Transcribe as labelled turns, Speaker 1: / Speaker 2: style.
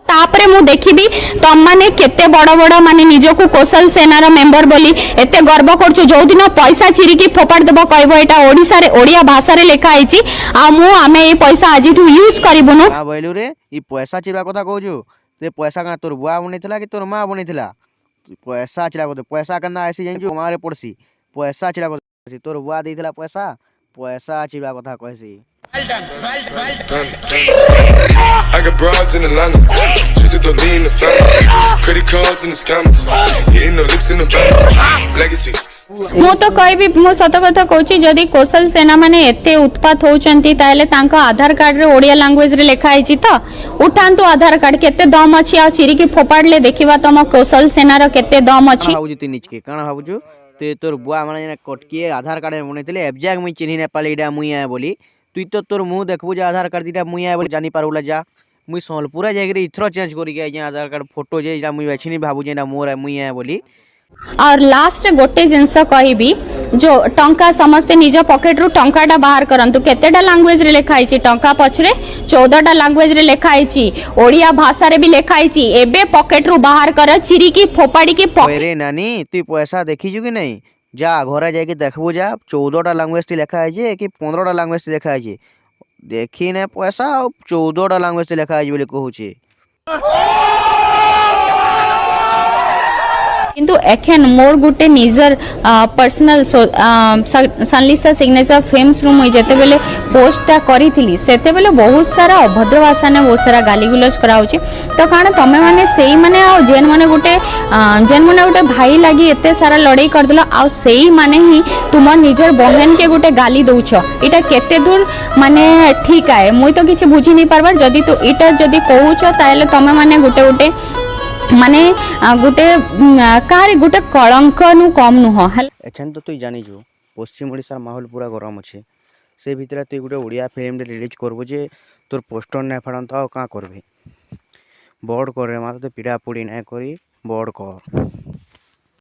Speaker 1: तापरे मु देखिबी तम माने केते बड़ बड़ माने निजको कौशल सेनार मेंबर बोली एते गर्व करछु। जो दिन पैसा चिरिकी फोपाड़ देबो कहबो एटा ओडिसा रे ओडिया भाषा रे लिखा आइछि आ मु आमे ए पैसा आजिठु यूज करिबुनु।
Speaker 2: हां बोलू रे ई पैसा चिरवा कथा कहजु ते पैसा का तोर बुआ बनेथिला कि तोर मां बनेथिला। पैसा चिरा को पैसा कना आसी जानिजु मारे पड़सी पैसा चिरा को तोर बुआ देथिला पैसा पैसा चिरा कथा कहसी।
Speaker 3: I got broads in Atlanta, just to lean in the family, credit cards in the scammers, hitting the licks in the van, legacies.
Speaker 1: मु तो कहबी मु सत कथा कहूची जदि कौशल सेना माने एते उत्पात होउचंती ताले तांको आधार कार्ड रे ओडिया लैंग्वेज रे लिखा आइछि त उठांतु आधार कार्ड केते दम अछि आ चिरी की फोपाडले देखिबा तम कौशल सेना रो केते दम अछि।
Speaker 2: हाउ जति निचके काना भाबुजु ते तोर बुआ माने कटके आधार कार्ड बनेथिले एबजाक मुई चिन्हि ने पाले इडा मुई आ बोली तुई तो तोर मुंह देखबु जे आधार कार्ड दिटा मुई आ बोली जानि पारुला जा मुई सोलपुरा जागरे इथरो चेंज करि के आइ आधार कार्ड फोटो जे इडा मुई बाछिनी भाबु जे ना मोर मुई आ बोली।
Speaker 1: और लास्ट गोटे जिनस कहबी जो टंका समस्ते निज पॉकेट रु टंकाटा बाहर करंतु केतेटा लैंग्वेज रे लिखा आइछि टंका पछरे 14टा लैंग्वेज रे लिखा आइछि ओडिया भाषा रे भी लिखा आइछि एबे पॉकेट रु बाहर कर चिरी की फोपाडी की
Speaker 2: रे नानी तू पैसा देखिजु कि नहीं जा घरे जाके देखबो जा 14टा लैंग्वेज लिखा आइछि कि 15टा लैंग्वेज लिखा आइछि देखी ने पैसा 14टा लैंग्वेज लिखा आइछि बोली कहूछि।
Speaker 1: किंतु एखेन मोर गुटे निजर पर्सनल सनलिसा सिग्नेचर फेम्स रु मुई जेते बेले पोस्टटा करिथिली सेते बेले बहुत सारा अभद्र भाषा ने बहुत सारा गाली गुलज कराउची तो काना तमे माने सेही माने आ जेन माने गुटे भाई लागी एते सारा लड़ाई कर देलो आ सेही माने ही तुम निजर बहन के गुटे गाली दउछ इटा केते दूर माने ठीक आए मुई तो किछि बुझी नहीं पारबार जदी तो इटा जदी कहूछ ताले तमे माने गुटे माने गुटे कार गुटे कलंक नु कम नुह
Speaker 2: एछन तो तुई जानि जो पश्चिम ओडिसा माहौल पूरा गरम अछि से भितर तुई गुटे ओडिया फिल्म रिलीज करबो जे तोर पोस्टर नै फाडन त का करबे बड़ करे माते पीड़ा पुड़ी नै करी बड़ कर।